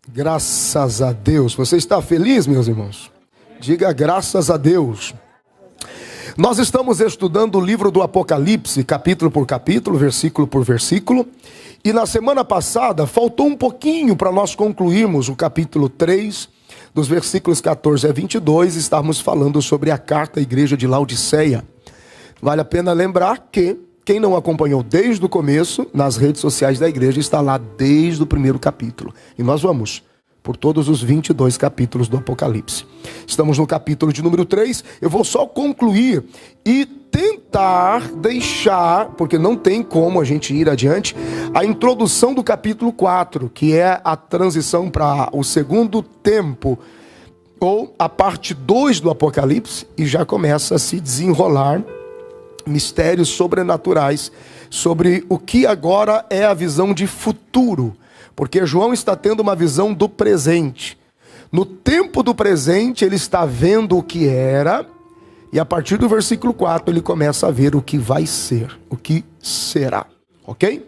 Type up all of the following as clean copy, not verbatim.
Graças a Deus. Você está feliz, meus irmãos? Diga graças a Deus. Nós estamos estudando o livro do Apocalipse, capítulo por capítulo, versículo por versículo. E na semana passada, faltou um pouquinho para nós concluirmos o capítulo 3, dos versículos 14 a 22, estávamos falando sobre a carta à igreja de Laodiceia. Vale a pena lembrar que quem não acompanhou desde o começo, nas redes sociais da igreja, está lá desde o primeiro capítulo. E nós vamos por todos os 22 capítulos do Apocalipse. Estamos no capítulo de número 3. Eu vou só concluir e tentar deixar, porque não tem como a gente ir adiante, a introdução do capítulo 4, que é a transição para o segundo tempo, ou a parte 2 do Apocalipse, e já começa a se desenrolar mistérios sobrenaturais sobre o que agora é a visão de futuro. Porque João está tendo uma visão do presente. No tempo do presente, ele está vendo o que era, e a partir do versículo 4, ele começa a ver o que vai ser, o que será. Ok?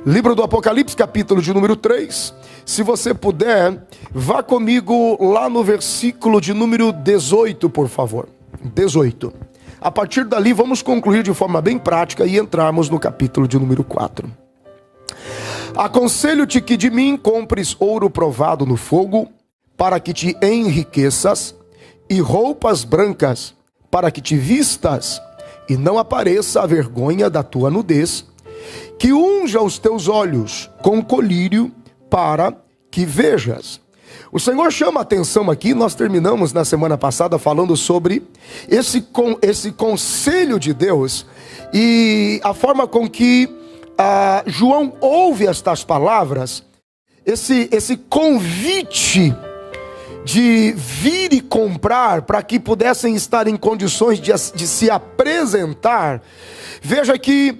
Livro do Apocalipse, capítulo de número 3. Se você puder, vá comigo lá no versículo de número 18, por favor. 18. A partir dali, vamos concluir de forma bem prática e entrarmos no capítulo de número 4. Aconselho-te que de mim compres ouro provado no fogo, para que te enriqueças, e roupas brancas, para que te vistas, e não apareça a vergonha da tua nudez, que unja os teus olhos com colírio, para que vejas. O Senhor chama a atenção aqui, nós terminamos na semana passada falando sobre esse conselho de Deus, e a forma com que João ouve estas palavras, esse convite de vir e comprar para que pudessem estar em condições de se apresentar. Veja que,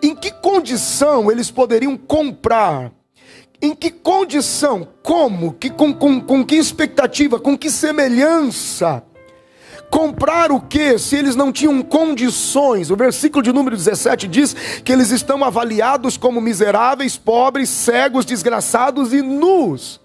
em que condição eles poderiam comprar? Em que condição? Como? Com que expectativa? Com que semelhança? Comprar o quê? Se eles não tinham condições. O versículo de número 17 diz que eles estão avaliados como miseráveis, pobres, cegos, desgraçados e nus.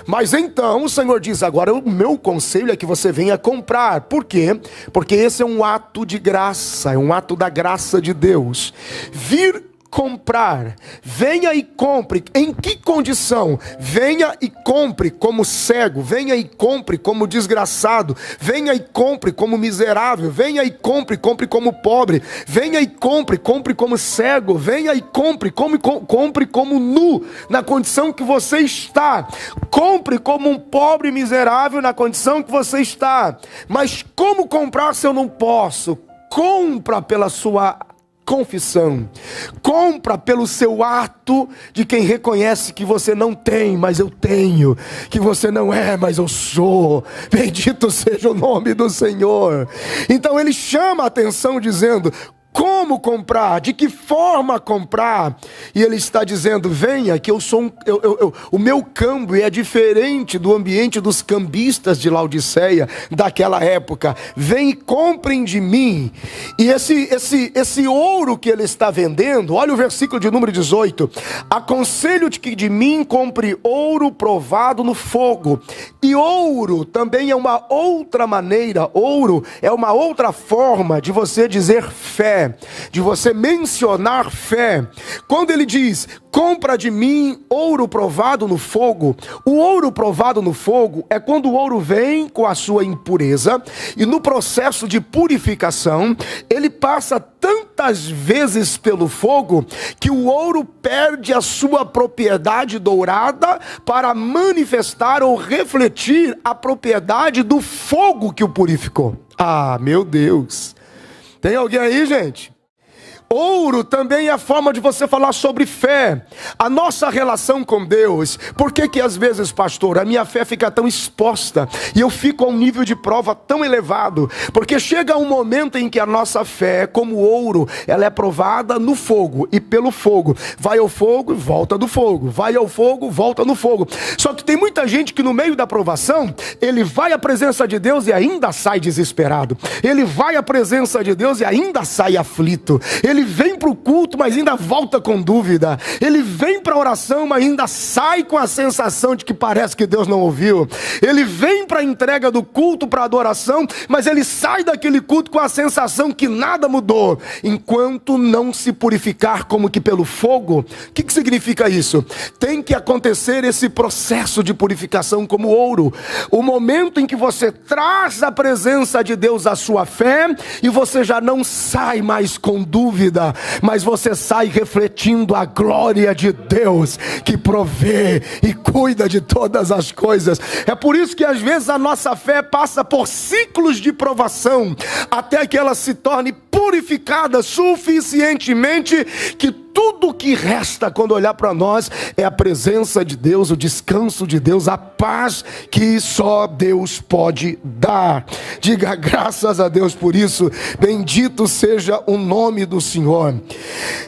Mas então o Senhor diz: agora o meu conselho é que você venha comprar. Por quê? Porque esse é um ato de graça, é um ato da graça de Deus. Vir comprar, venha e compre. Em que condição? Venha e compre como cego, venha e compre como desgraçado, venha e compre como miserável, venha e compre como pobre, venha e compre como cego, venha e compre como nu, na condição que você está. Compre como um pobre miserável na condição que você está. Mas como comprar se eu não posso? Compra pela sua confissão, compra pelo seu ato de quem reconhece que você não tem, mas eu tenho, que você não é, mas eu sou. Bendito seja o nome do Senhor. Então ele chama a atenção dizendo: como comprar? De que forma comprar? E ele está dizendo: venha, que eu sou o meu câmbio é diferente do ambiente dos cambistas de Laodiceia daquela época. Vem e comprem de mim. E esse ouro que ele está vendendo, olha o versículo de número 18: aconselho-te que de mim compre ouro provado no fogo. E ouro também é uma outra maneira, ouro é uma outra forma de você dizer fé, de você mencionar fé. Quando ele diz: compra de mim ouro provado no fogo, o ouro provado no fogo é quando o ouro vem com a sua impureza, e no processo de purificação, ele passa tantas vezes pelo fogo, que o ouro perde a sua propriedade dourada para manifestar ou refletir a propriedade do fogo que o purificou. Ah, meu Deus! Tem alguém aí, gente? Ouro também é a forma de você falar sobre fé, a nossa relação com Deus. Por que às vezes, pastor, a minha fé fica tão exposta e eu fico a um nível de prova tão elevado? Porque chega um momento em que a nossa fé, como ouro, ela é provada no fogo e pelo fogo. Vai ao fogo e volta do fogo, vai ao fogo, volta no fogo. Só que tem muita gente que no meio da provação, ele vai à presença de Deus e ainda sai desesperado. Ele vai à presença de Deus e ainda sai aflito. Ele ele vem para o culto, mas ainda volta com dúvida. Ele vem para a oração, mas ainda sai com a sensação de que parece que Deus não ouviu. Ele vem para a entrega do culto, para a adoração, mas ele sai daquele culto com a sensação que nada mudou. Enquanto não se purificar como que pelo fogo. O que significa isso? Tem que acontecer esse processo de purificação como ouro. O momento em que você traz a presença de Deus à sua fé, e você já não sai mais com dúvida, mas você sai refletindo a glória de Deus, que provê e cuida de todas as coisas. É por isso que às vezes a nossa fé passa por ciclos de provação, até que ela se torne purificada suficientemente, que tudo que resta quando olhar para nós é a presença de Deus, o descanso de Deus, a paz que só Deus pode dar. Diga graças a Deus por isso. Bendito seja o nome do Senhor.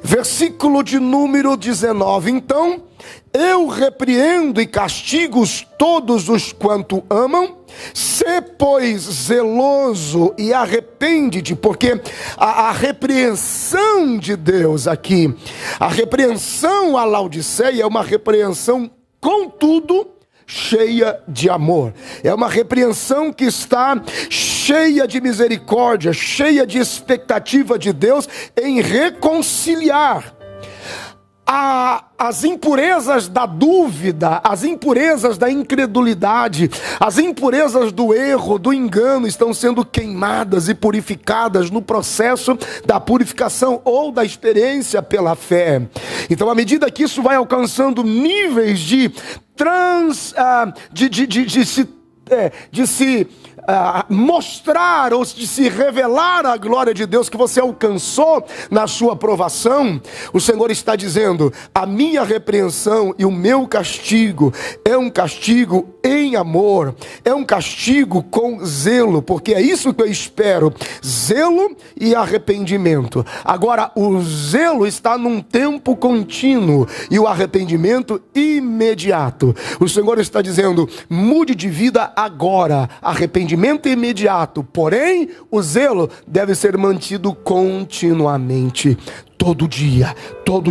Versículo de número 19. Então, eu repreendo e castigo todos os quanto amam. Sê, pois, zeloso e arrepende-te, porque a repreensão de Deus aqui, a repreensão a Laodiceia é uma repreensão, contudo, cheia de amor. É uma repreensão que está cheia de misericórdia, cheia de expectativa de Deus em reconciliar as impurezas da dúvida, as impurezas da incredulidade, as impurezas do erro, do engano, estão sendo queimadas e purificadas no processo da purificação ou da experiência pela fé. Então, à medida que isso vai alcançando níveis de se mostrar ou de se revelar a glória de Deus que você alcançou na sua provação, o Senhor está dizendo: a minha repreensão e o meu castigo é um castigo em amor, é um castigo com zelo, porque é isso que eu espero, zelo e arrependimento. Agora, o zelo está num tempo contínuo e o arrependimento imediato. O Senhor está dizendo: mude de vida agora, arrependimento imediato, porém o zelo deve ser mantido continuamente. Todo dia, todo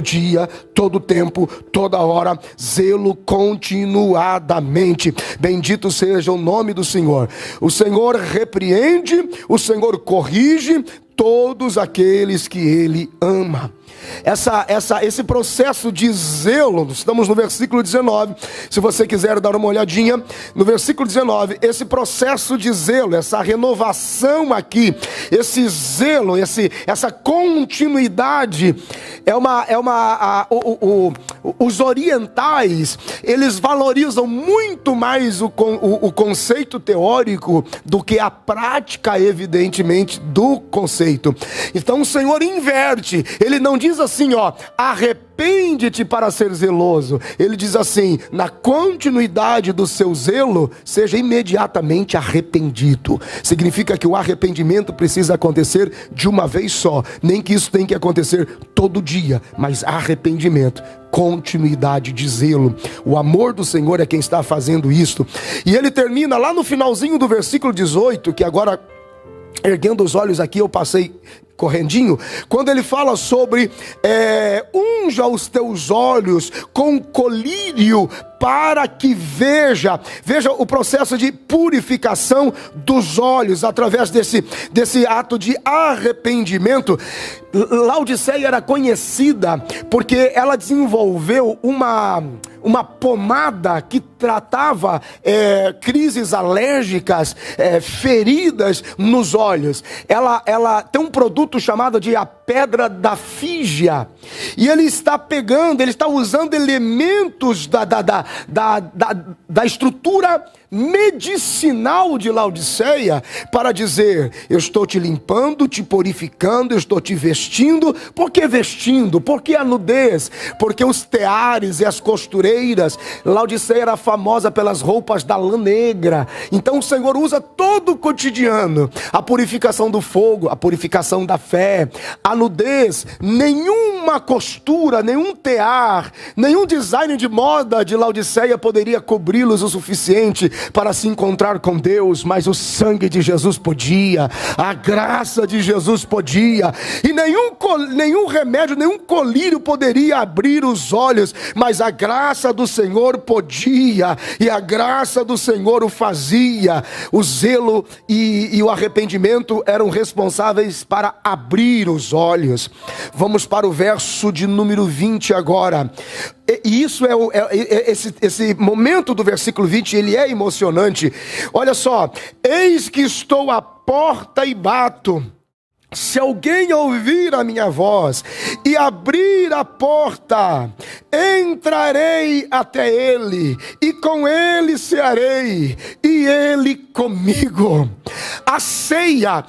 tempo, toda hora, zelo continuadamente. Bendito seja o nome do Senhor. O Senhor repreende, o Senhor corrige todos aqueles que Ele ama. Esse processo de zelo, estamos no versículo 19, se você quiser dar uma olhadinha, no versículo 19, esse processo de zelo, essa renovação aqui, esse zelo, essa continuidade, os orientais, eles valorizam muito mais o conceito teórico do que a prática, evidentemente, do conceito. Então o Senhor inverte, Ele não diz assim, arrepende-te para ser zeloso. Ele diz assim: na continuidade do seu zelo, seja imediatamente arrependido. Significa que o arrependimento precisa acontecer de uma vez só, nem que isso tem que acontecer todo dia, mas arrependimento, continuidade de zelo. O amor do Senhor é quem está fazendo isto. E ele termina lá no finalzinho do versículo 18, que agora, erguendo os olhos aqui, eu passei correndinho, quando ele fala sobre unja os teus olhos com colírio para que veja o processo de purificação dos olhos através desse ato de arrependimento. Laodiceia era conhecida porque ela desenvolveu uma pomada que tratava crises alérgicas, feridas nos olhos. Ela tem um produto chamado de a pedra da fígia, e ele está usando elementos da estrutura medicinal de Laodiceia para dizer: eu estou te limpando, te purificando, eu estou te vestindo. Por que vestindo? Por que a nudez? Porque os teares e as costureiras, Laodiceia era famosa pelas roupas da lã negra. Então o Senhor usa todo o cotidiano, a purificação do fogo, a purificação da da fé, a nudez, nenhuma costura, nenhum tear, nenhum design de moda de Laodiceia poderia cobri-los o suficiente para se encontrar com Deus, mas o sangue de Jesus podia, a graça de Jesus podia, e nenhum remédio, nenhum colírio poderia abrir os olhos, mas a graça do Senhor podia, e a graça do Senhor o fazia. O zelo e o arrependimento eram responsáveis para abrir os olhos. Vamos para o verso de número 20 agora. E isso esse momento do versículo 20, ele é emocionante. Olha só: eis que estou à porta e bato. Se alguém ouvir a minha voz e abrir a porta, entrarei até ele, e com ele cearei, e ele comigo. A ceia,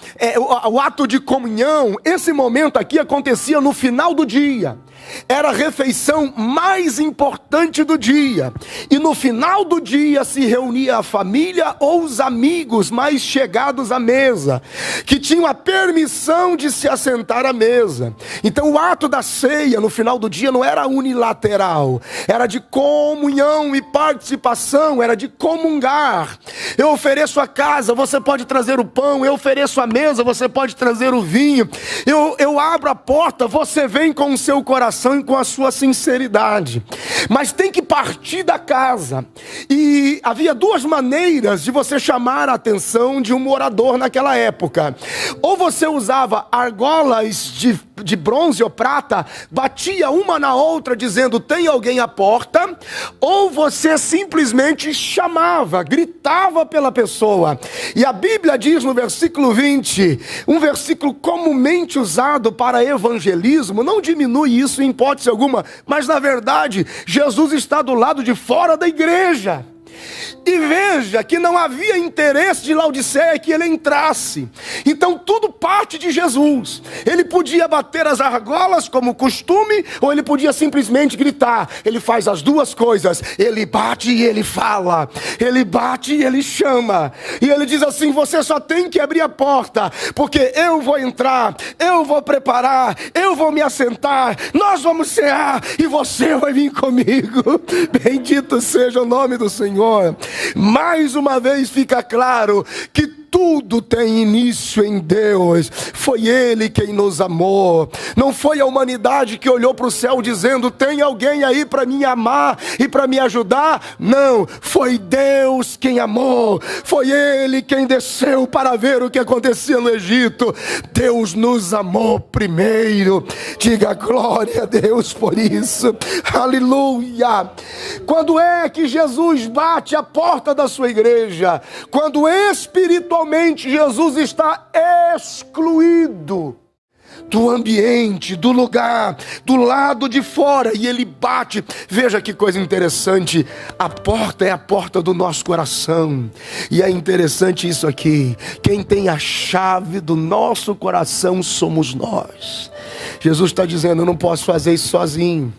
o ato de comunhão, esse momento aqui acontecia no final do dia. Era a refeição mais importante do dia. E no final do dia se reunia a família ou os amigos mais chegados à mesa, que tinham a permissão de se assentar à mesa. Então o ato da ceia no final do dia não era unilateral, era de comunhão e participação, era de comungar. Eu ofereço a casa, você pode trazer o pão. Eu ofereço a mesa, você pode trazer o vinho. Eu abro a porta, você vem com o seu coração e com a sua sinceridade. Mas tem que partir da casa. E havia duas maneiras de você chamar a atenção de um morador naquela época. Ou você usava argolas de bronze ou prata, batia uma na outra dizendo: tem alguém à porta. Ou você simplesmente chamava, gritava pela pessoa. E a Bíblia diz no versículo 20, um versículo comumente usado para evangelismo, não diminui isso em hipótese alguma, mas na verdade Jesus está do lado de fora da igreja. E veja que não havia interesse de Laodiceia que ele entrasse. Então tudo parte de Jesus. Ele podia bater as argolas como costume, ou ele podia simplesmente gritar. Ele faz as duas coisas. Ele bate e ele fala. Ele bate e ele chama. E ele diz assim: você só tem que abrir a porta, porque eu vou entrar, eu vou preparar, eu vou me assentar, nós vamos cear e você vai vir comigo. Bendito seja o nome do Senhor. Mais uma vez fica claro que tudo tem início em Deus. Foi Ele quem nos amou. Não foi a humanidade que olhou para o céu dizendo: tem alguém aí para me amar e para me ajudar. Não, foi Deus quem amou. Foi Ele quem desceu para ver o que acontecia no Egito. Deus nos amou primeiro. Diga glória a Deus por isso. Aleluia. Quando é que Jesus bate a porta da sua igreja? Quando espiritualmente Jesus está excluído do ambiente, do lugar, do lado de fora, e ele bate. Veja que coisa interessante: a porta é a porta do nosso coração. E é interessante isso aqui: quem tem a chave do nosso coração somos nós. Jesus está dizendo: eu não posso fazer isso sozinho.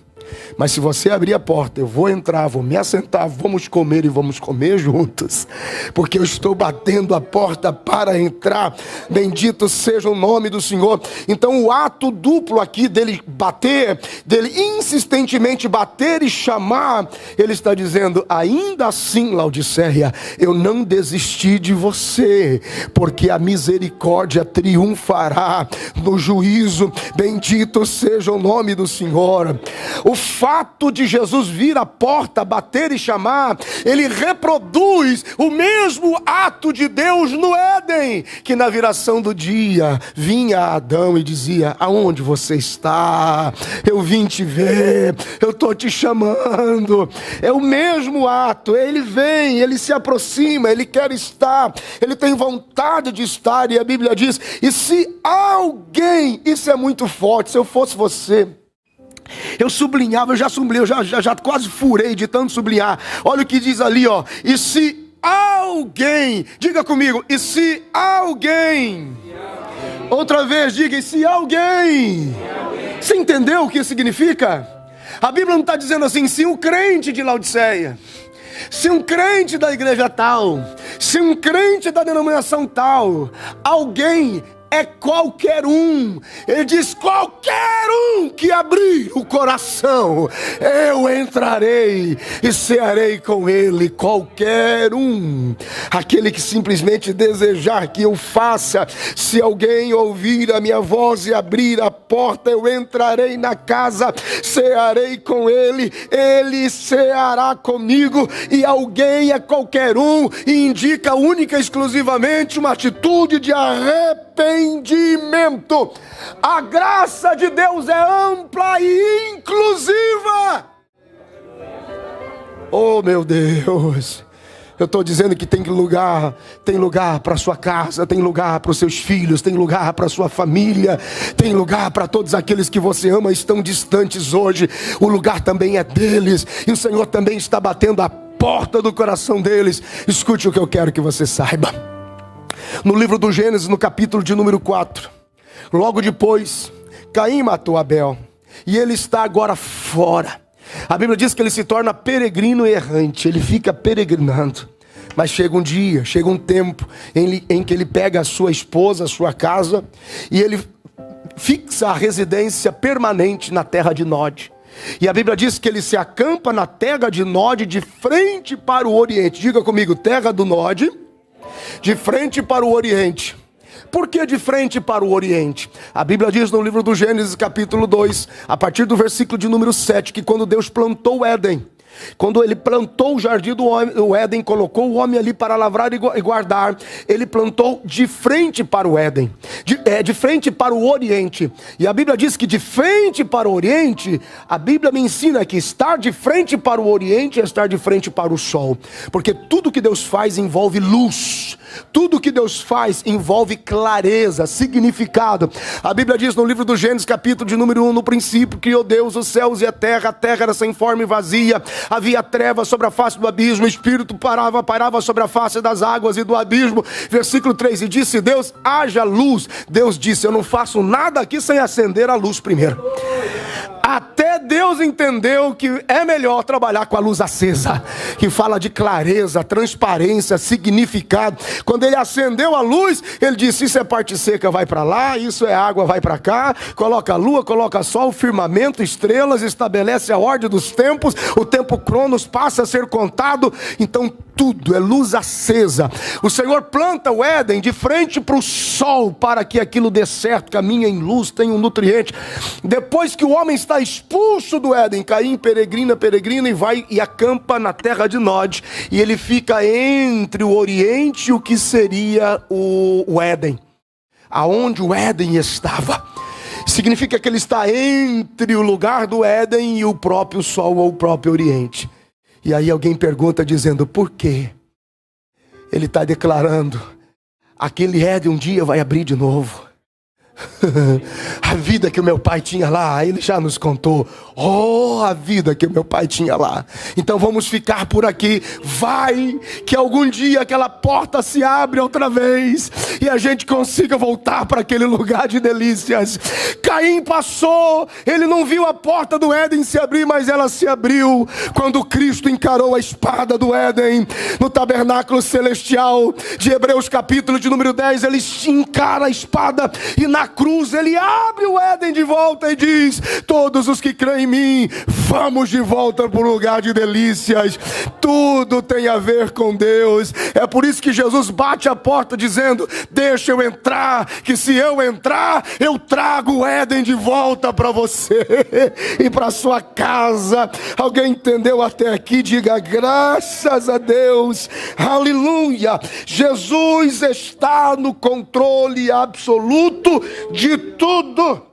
Mas se você abrir a porta, eu vou entrar, vou me assentar, vamos comer e vamos comer juntos. Porque eu estou batendo a porta para entrar. Bendito seja o nome do Senhor. Então o ato duplo aqui dele bater, dele insistentemente bater e chamar, ele está dizendo: ainda assim, Laodiceia, eu não desisti de você, porque a misericórdia triunfará no juízo. Bendito seja o nome do Senhor. O fato de Jesus vir à porta, bater e chamar, ele reproduz o mesmo ato de Deus no Éden, que na viração do dia vinha a Adão e dizia: aonde você está? Eu vim te ver, eu estou te chamando. É o mesmo ato. Ele vem, ele se aproxima, ele quer estar, ele tem vontade de estar. E a Bíblia diz: e se alguém, isso é muito forte, se eu fosse você, eu sublinhava, eu já sublinhei, eu já quase furei de tanto sublinhar. Olha o que diz ali, ó: e se alguém, diga comigo, e se alguém, outra vez diga, e se alguém. Você entendeu o que isso significa? A Bíblia não está dizendo assim: se um crente de Laodiceia, se um crente da igreja tal, se um crente da denominação tal, alguém é qualquer um. Ele diz: qualquer um que abrir o coração, eu entrarei e cearei com ele. Qualquer um. Aquele que simplesmente desejar que eu faça. Se alguém ouvir a minha voz e abrir a porta, eu entrarei na casa, cearei com ele, ele ceará comigo. E alguém é qualquer um, e indica única e exclusivamente uma atitude de arrependimento. A graça de Deus é ampla e inclusiva. Oh, meu Deus! Eu estou dizendo que tem lugar para sua casa, tem lugar para os seus filhos, tem lugar para sua família, tem lugar para todos aqueles que você ama, estão distantes hoje. O lugar também é deles, e o Senhor também está batendo a porta do coração deles. Escute o que eu quero que você saiba. No livro do Gênesis, no capítulo de número 4, logo depois, Caim matou Abel, e ele está agora fora. A Bíblia diz que ele se torna peregrino e errante, ele fica peregrinando. Mas chega um dia, chega um tempo em que ele pega a sua esposa, a sua casa, e ele fixa a residência permanente na terra de Nod. E a Bíblia diz que ele se acampa na terra de Nod, de frente para o Oriente. Diga comigo, terra do Nod, de frente para o Oriente. Por que de frente para o Oriente? A Bíblia diz no livro do Gênesis, capítulo 2, a partir do versículo de número 7, que quando Deus plantou o Éden, quando ele plantou o jardim do Éden, colocou o homem ali para lavrar e guardar, ele plantou de frente para o Éden, de frente para o Oriente. E a Bíblia diz que de frente para o Oriente, a Bíblia me ensina que estar de frente para o Oriente é estar de frente para o sol, porque tudo que Deus faz envolve luz, tudo que Deus faz envolve clareza, significado. A Bíblia diz no livro do Gênesis, capítulo de número 1, no princípio criou Deus os céus e a terra era sem forma e vazia, havia trevas sobre a face do abismo, o Espírito pairava sobre a face das águas e do abismo. Versículo 3, e disse Deus, haja luz. Deus disse, eu não faço nada aqui sem acender a luz primeiro. Até Deus entendeu que é melhor trabalhar com a luz acesa, que fala de clareza, transparência, significado. Quando ele acendeu a luz, ele disse, isso é parte seca, vai para lá, isso é água, vai para cá. Coloca a lua, coloca sol, firmamento, estrelas, estabelece a ordem dos tempos, o tempo cronos passa a ser contado. Então tudo é luz acesa. O Senhor planta o Éden de frente para o sol, para que aquilo dê certo, caminhe em luz, tenha um nutriente. Depois que o homem está expulso do Éden, Caim peregrina e vai e acampa na terra de Nod, e ele fica entre o Oriente e o que seria o Éden, aonde o Éden estava. Significa que ele está entre o lugar do Éden e o próprio sol ou o próprio Oriente. E aí alguém pergunta dizendo, por quê? Ele está declarando, aquele Éden um dia vai abrir de novo. A vida que o meu pai tinha lá, ele já nos contou. Oh, a vida que o meu pai tinha lá. Então vamos ficar por aqui. Vai que algum dia aquela porta se abre outra vez e a gente consiga voltar para aquele lugar de delícias. Caim passou, ele não viu a porta do Éden se abrir, mas ela se abriu quando Cristo encarou a espada do Éden no tabernáculo celestial de Hebreus capítulo de número 10. Ele encara a espada e na cruz ele abre o Éden de volta e diz, todos os que creem em mim, vamos de volta para o lugar de delícias. Tudo tem a ver com Deus. É por isso que Jesus bate a porta dizendo, deixa eu entrar, que se eu entrar, eu trago o Éden de volta para você e para sua casa. Alguém entendeu até aqui? Diga graças a Deus, aleluia. Jesus está no controle absoluto de tudo.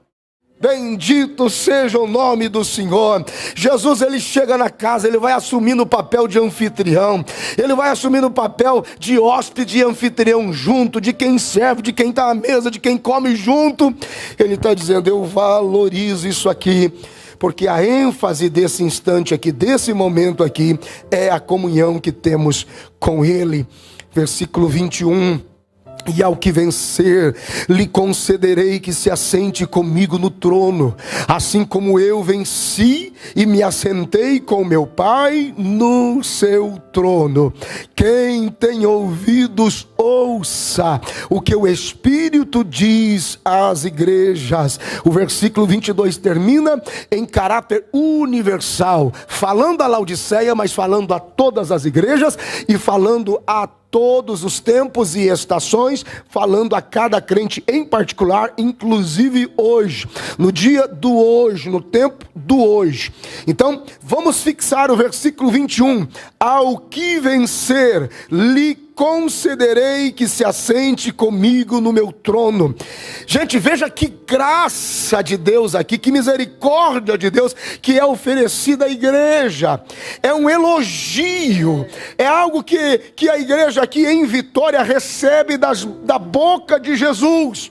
Bendito seja o nome do Senhor. Jesus, ele chega na casa, ele vai assumindo o papel de anfitrião, ele vai assumindo o papel de hóspede e anfitrião junto, de quem serve, de quem está à mesa, de quem come junto. Ele está dizendo, eu valorizo isso aqui, porque a ênfase desse instante aqui, desse momento aqui, é a comunhão que temos com ele. Versículo 21, E ao que vencer, lhe concederei que se assente comigo no trono, assim como eu venci e me assentei com meu Pai no seu trono. Quem tem ouvidos, ouça o que o Espírito diz às igrejas. O versículo 22 termina em caráter universal, falando a Laodiceia, mas falando a todas as igrejas e falando a todos os tempos e estações, falando a cada crente em particular, inclusive hoje, no dia do hoje, no tempo do hoje. Então, vamos fixar o versículo 21. Ao que vencer, lhe concederei que se assente comigo no meu trono. Gente, veja que graça de Deus aqui, que misericórdia de Deus que é oferecida à igreja. É um elogio, é algo que a igreja aqui em Vitória recebe da boca de Jesus.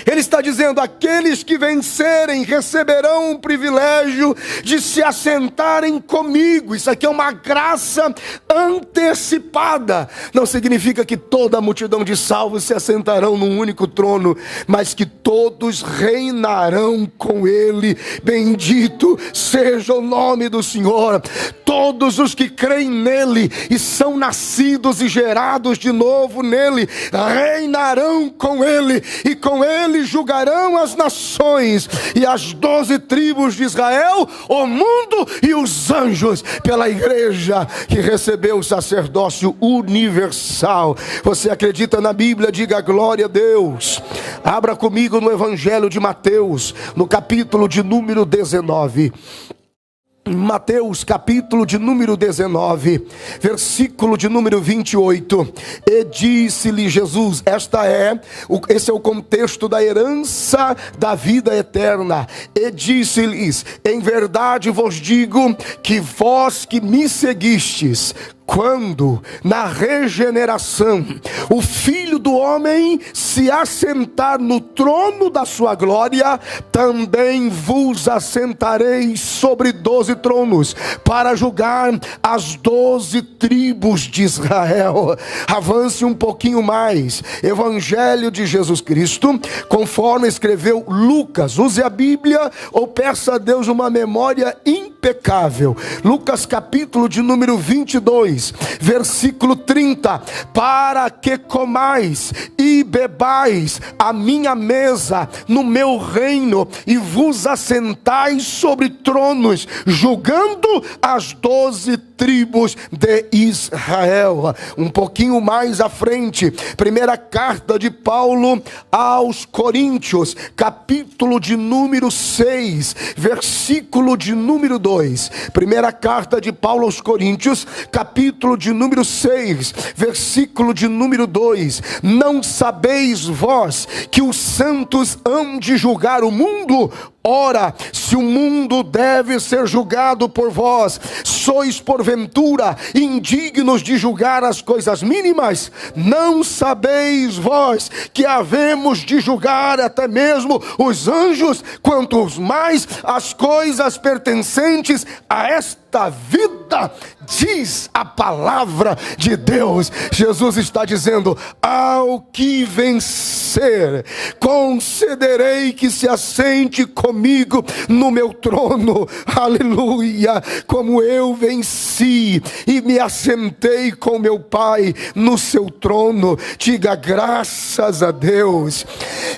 Ele está dizendo: aqueles que vencerem receberão o privilégio de se assentarem comigo. Isso aqui é uma graça antecipada. Não significa que toda a multidão de salvos se assentarão num único trono, mas que todos reinarão com ele. Bendito seja o nome do Senhor. Todos os que creem nele e são nascidos e gerados de novo nele, reinarão com ele, e com ele julgarão as nações e as 12 tribos de Israel, o mundo e os anjos, pela igreja que recebeu o sacerdócio universal. Você acredita na Bíblia? Diga glória a Deus. Abra comigo no Evangelho de Mateus, no capítulo de número 19. Mateus, capítulo de número 19, versículo de número 28. E disse-lhe Jesus, esse é o contexto da herança da vida eterna. E disse-lhes: em verdade vos digo que vós que me seguistes, quando na regeneração o Filho do Homem se assentar no trono da sua glória, também vos assentareis sobre 12 tronos, para julgar as 12 tribos de Israel. Avance um pouquinho mais. Evangelho de Jesus Cristo, conforme escreveu Lucas. Use a Bíblia ou peça a Deus uma memória impecável. Lucas, capítulo de número 22, versículo 30. Para que comais e bebais a minha mesa no meu reino, e vos assentais sobre tronos, julgando as 12 tribos de Israel. Um pouquinho mais à frente, primeira carta de Paulo aos Coríntios, capítulo de número 6, versículo de número 2. Primeira carta de Paulo aos Coríntios, capítulo de número 6, versículo de número 2. Não sabeis vós que os santos hão de julgar o mundo? Ora, se o mundo deve ser julgado por vós, sois porventura indignos de julgar as coisas mínimas? Não sabeis vós que havemos de julgar até mesmo os anjos, quanto mais as coisas pertencentes a esta vida? Diz a palavra de Deus. Jesus está dizendo: ao que vencer, concederei que se assente comigo no meu trono. Aleluia! Como eu venci e me assentei com meu Pai no seu trono. Diga graças a Deus.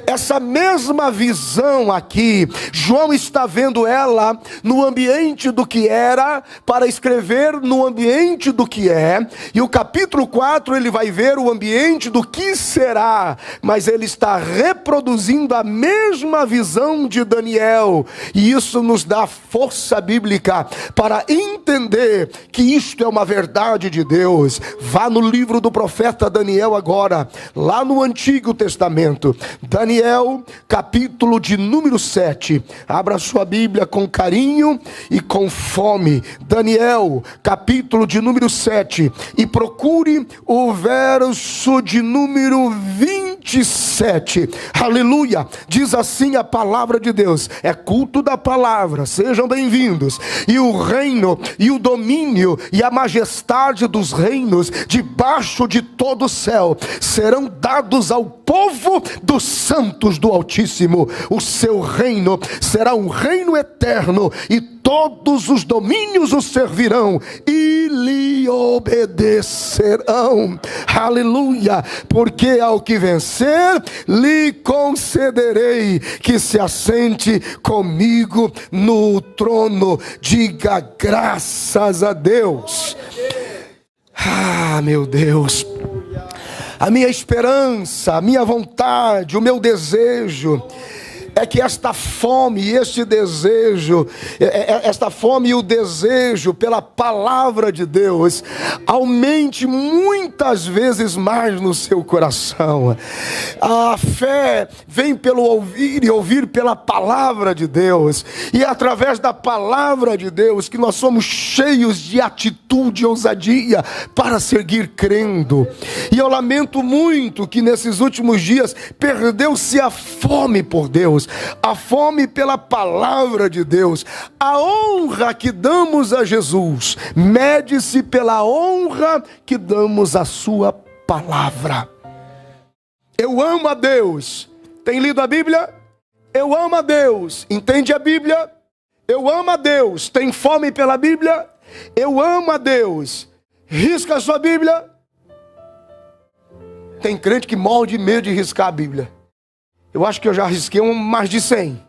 Essa mesma visão aqui, João está vendo ela no ambiente do que era, para escrever no ambiente do que é. E o capítulo 4 ele vai ver o ambiente do que será, mas ele está reproduzindo a mesma visão de Daniel. E isso nos dá força bíblica para entender que isto é uma verdade de Deus. Vá no livro do profeta Daniel agora, lá no Antigo Testamento. Daniel, capítulo de número 7. Abra sua Bíblia com carinho e com fome. Daniel, capítulo de número 7. E procure o verso de número 21. 27. Aleluia! Diz assim a palavra de Deus: é culto da palavra, sejam bem-vindos. E o reino, e o domínio, e a majestade dos reinos, debaixo de todo o céu, serão dados ao povo dos santos do Altíssimo. O seu reino será um reino eterno, e todos os domínios o servirão e lhe obedecerão. Aleluia! Porque ao que vencer, lhe concederei que se assente comigo no trono. Diga graças a Deus. Ah, meu Deus. A minha esperança, a minha vontade, o meu desejo é que esta fome e este desejo, esta fome e o desejo pela palavra de Deus, aumente muitas vezes mais no seu coração. A fé vem pelo ouvir e ouvir pela palavra de Deus. E é através da palavra de Deus que nós somos cheios de atitude e ousadia para seguir crendo. E eu lamento muito que nesses últimos dias perdeu-se a fome por Deus, a fome pela palavra de Deus. A honra que damos a Jesus mede-se pela honra que damos à sua palavra. Eu amo a Deus. Tem lido a Bíblia? Eu amo a Deus. Entende a Bíblia? Eu amo a Deus. Tem fome pela Bíblia? Eu amo a Deus. Risca a sua Bíblia? Tem crente que morre de medo de riscar a Bíblia. Eu acho que eu já risquei mais de 100.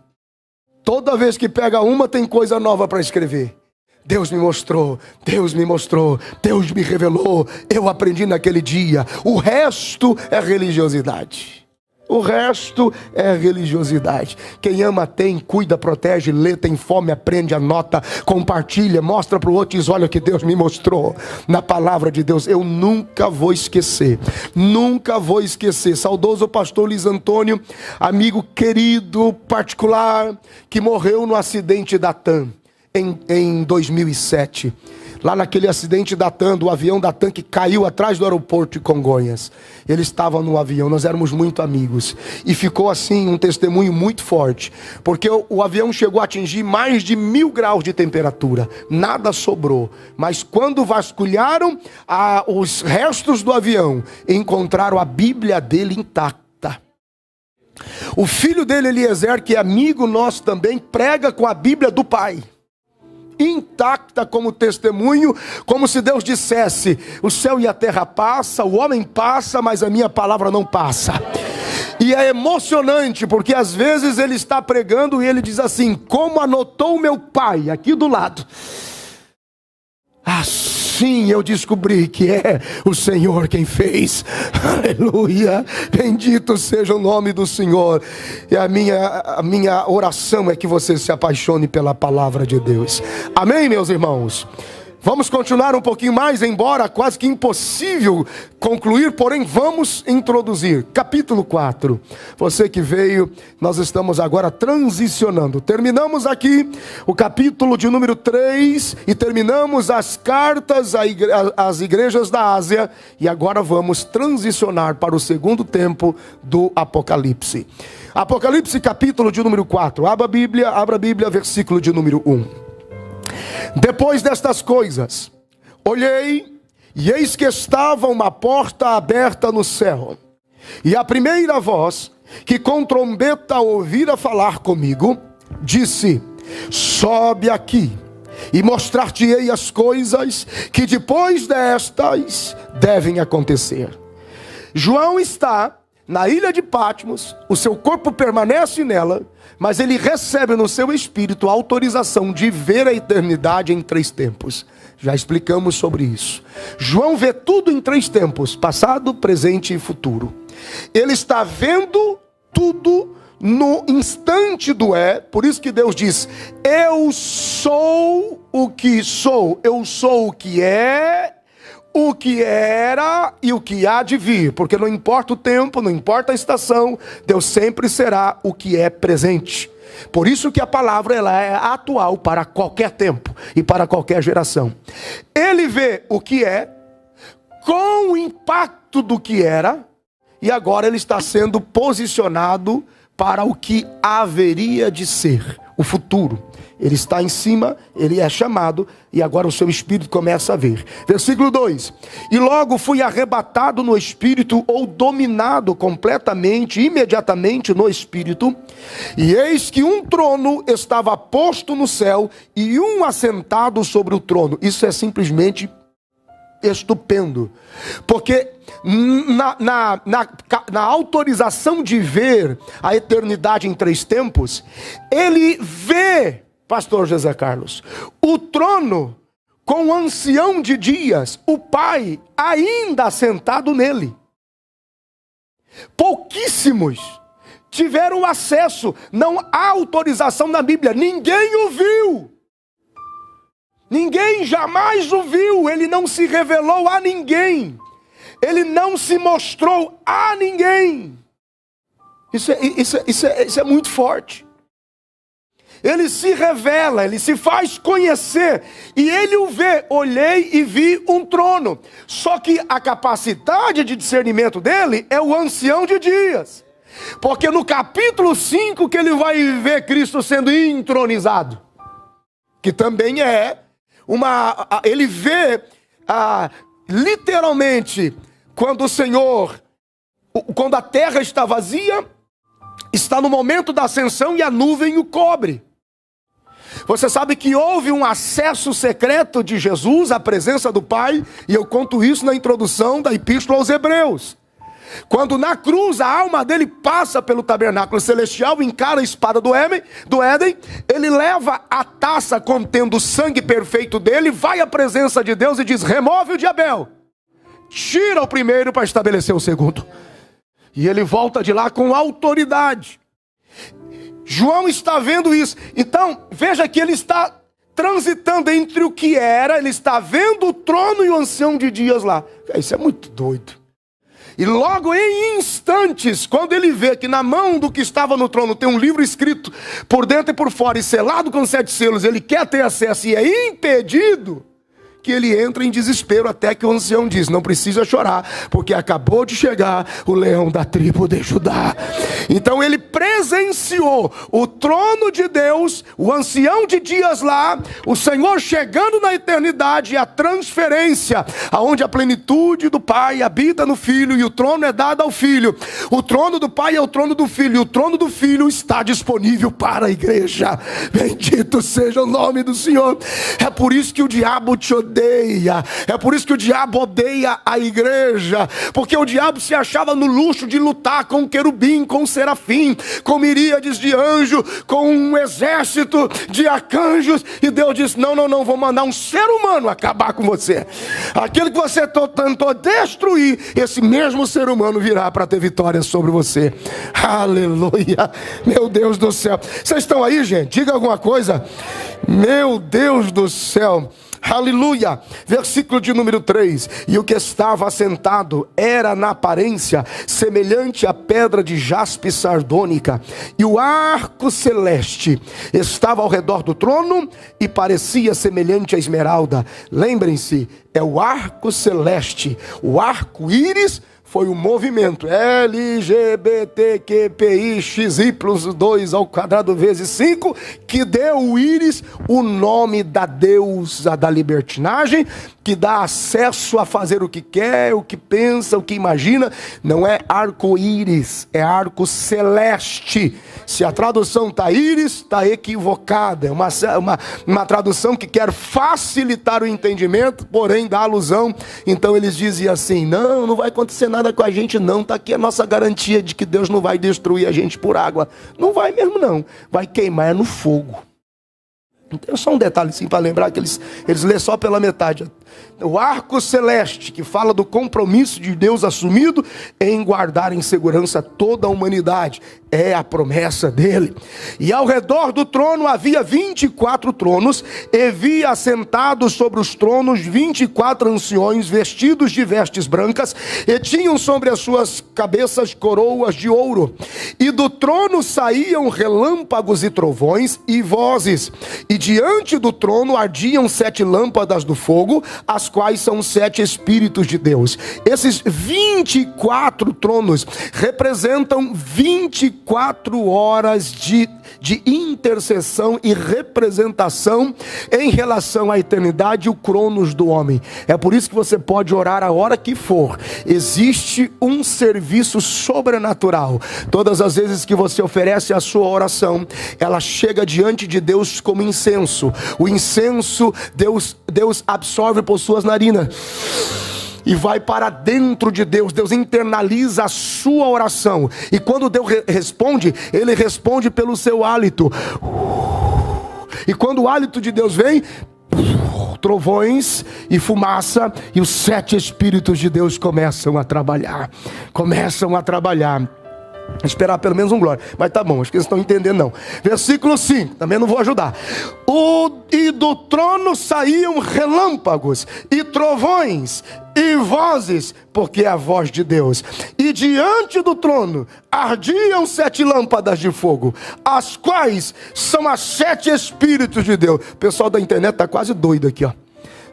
Toda vez que pega uma, tem coisa nova para escrever. Deus me mostrou, Deus me mostrou, Deus me revelou, eu aprendi naquele dia. O resto é religiosidade. O resto é religiosidade. Quem ama tem, cuida, protege, lê, tem fome, aprende, anota, compartilha, mostra para o outro e diz: olha o que Deus me mostrou na palavra de Deus. Eu nunca vou esquecer, nunca vou esquecer. Saudoso pastor Luiz Antônio, amigo querido, particular, que morreu no acidente da TAM em 2007. Lá naquele acidente da TAM, do avião da TAM que caiu atrás do aeroporto de Congonhas. Ele estava no avião, nós éramos muito amigos. E ficou assim um testemunho muito forte. Porque o avião chegou a atingir mais de 1000 graus de temperatura. Nada sobrou. Mas quando vasculharam os restos do avião, encontraram a Bíblia dele intacta. O filho dele, Eliezer, que é amigo nosso também, prega com a Bíblia do pai intacta como testemunho, como se Deus dissesse: o céu e a terra passa, o homem passa, mas a minha palavra não passa. E é emocionante, porque às vezes ele está pregando e ele diz assim: como anotou meu pai aqui do lado, assim eu descobri que é o Senhor quem fez. Aleluia, bendito seja o nome do Senhor. E a minha oração é que você se apaixone pela palavra de Deus. Amém, meus irmãos? Vamos continuar um pouquinho mais, embora quase que impossível concluir, porém vamos introduzir. Capítulo 4. Você que veio, nós estamos agora transicionando. Terminamos aqui o capítulo de número 3 e terminamos as cartas às igrejas da Ásia. E agora vamos transicionar para o segundo tempo do Apocalipse. Apocalipse capítulo de número 4. Abra a Bíblia, versículo de número 1. Depois destas coisas, olhei, e eis que estava uma porta aberta no céu. E a primeira voz, que com trombeta ouvira falar comigo, disse: sobe aqui, e mostrar-te-ei as coisas que depois destas devem acontecer. João está na ilha de Patmos, o seu corpo permanece nela, mas ele recebe no seu espírito a autorização de ver a eternidade em 3 tempos. Já explicamos sobre isso. João vê tudo em 3 tempos: passado, presente e futuro. Ele está vendo tudo no instante do por isso que Deus diz: eu sou o que sou, eu sou o que é, o que era e o que há de vir, porque não importa o tempo, não importa a estação, Deus sempre será o que é presente. Por isso que a palavra ela é atual para qualquer tempo e para qualquer geração. Ele vê o que é, com o impacto do que era, e agora ele está sendo posicionado para o que haveria de ser, o futuro. Ele está em cima, ele é chamado, e agora o seu espírito começa a ver. Versículo 2: e logo fui arrebatado no espírito, ou dominado completamente, imediatamente no espírito, e eis que um trono estava posto no céu, e um assentado sobre o trono. Isso é simplesmente estupendo, porque na autorização de ver a eternidade em 3 tempos, ele vê, pastor José Carlos, o trono com o ancião de dias, o Pai ainda sentado nele. Pouquíssimos tiveram acesso, não há autorização na Bíblia, ninguém o viu. Ninguém jamais o viu, ele não se revelou a ninguém, ele não se mostrou a ninguém. Isso é muito forte. Ele se revela, ele se faz conhecer, e ele o vê. Olhei e vi um trono, só que a capacidade de discernimento dele é o ancião de dias, porque no capítulo 5 que ele vai ver Cristo sendo entronizado, que também é ele vê literalmente quando o Senhor, quando a terra está vazia, está no momento da ascensão e a nuvem o cobre. Você sabe que houve um acesso secreto de Jesus à presença do Pai, e eu conto isso na introdução da Epístola aos Hebreus. Quando na cruz a alma dele passa pelo tabernáculo celestial, encara a espada do Éden, ele leva a taça contendo o sangue perfeito dele, vai à presença de Deus e diz: remove o de Abel, tira o primeiro para estabelecer o segundo. E ele volta de lá com autoridade. João está vendo isso. Então, veja que ele está transitando entre o que era, ele está vendo o trono e o ancião de dias lá. Isso é muito doido. E logo em instantes, quando ele vê que na mão do que estava no trono tem um livro escrito por dentro e por fora e selado com 7 selos, ele quer ter acesso e é impedido, que ele entra em desespero, até que o ancião diz: não precisa chorar, porque acabou de chegar o leão da tribo de Judá. Então ele presenciou o trono de Deus, o ancião de dias lá, o Senhor chegando na eternidade, e a transferência, aonde a plenitude do Pai habita no Filho, e o trono é dado ao Filho. O trono do Pai é o trono do Filho, e o trono do Filho está disponível para a igreja. Bendito seja o nome do Senhor. É por isso que o diabo te odeia. É por isso que o diabo odeia a igreja, porque o diabo se achava no luxo de lutar com o querubim, com o serafim, com miríades de anjo, com um exército de arcanjos, e Deus disse: não, vou mandar um ser humano acabar com você. Aquele que você tentou destruir, esse mesmo ser humano virá para ter vitória sobre você. Aleluia, meu Deus do céu. Vocês estão aí, gente? Diga alguma coisa. Meu Deus do céu. Aleluia, versículo de número 3: e o que estava assentado era na aparência semelhante à pedra de jaspe sardônica, e o arco celeste estava ao redor do trono e parecia semelhante à esmeralda. Lembrem-se, é o arco celeste. O arco-íris foi o movimento LGBTQPIXY2 vezes 5 que deu o íris o nome da deusa da libertinagem, que dá acesso a fazer o que quer, o que pensa, o que imagina. Não é arco-íris, é arco celeste. Se a tradução está íris, está equivocada. É uma tradução que quer facilitar o entendimento, porém dá alusão. Então eles dizem assim: não vai acontecer nada com a gente não, está aqui a nossa garantia de que Deus não vai destruir a gente por água. Não vai mesmo não, vai queimar no fogo. Então só um detalhe assim para lembrar que eles lêem só pela metade. O arco celeste, que fala do compromisso de Deus assumido em guardar em segurança toda a humanidade, é a promessa dele. E ao redor do trono havia 24 tronos, e vi assentados sobre os tronos 24 anciões vestidos de vestes brancas, e tinham sobre as suas cabeças coroas de ouro. E do trono saíam relâmpagos e trovões e vozes, e diante do trono ardiam 7 lâmpadas do fogo, as quais são os 7 Espíritos de Deus. Esses 24 tronos representam 24 horas de intercessão e representação em relação à eternidade e o cronos do homem. É por isso que você pode orar a hora que for. Existe um serviço sobrenatural. Todas as vezes que você oferece a sua oração, ela chega diante de Deus como incenso. O incenso, Deus absorve por suas narinas e vai para dentro de Deus. Deus internaliza a sua oração. E quando Deus responde, Ele responde pelo seu hálito. E quando o hálito de Deus vem, trovões e fumaça, e os 7 Espíritos de Deus começam a trabalhar. Esperar pelo menos um glória. Mas tá bom, acho que eles estão entendendo não. Versículo 5, também não vou ajudar. E do trono saíam relâmpagos e trovões e vozes, porque é a voz de Deus. E diante do trono ardiam 7 lâmpadas de fogo, as quais são as 7 Espíritos de Deus. O pessoal da internet tá quase doido aqui, ó.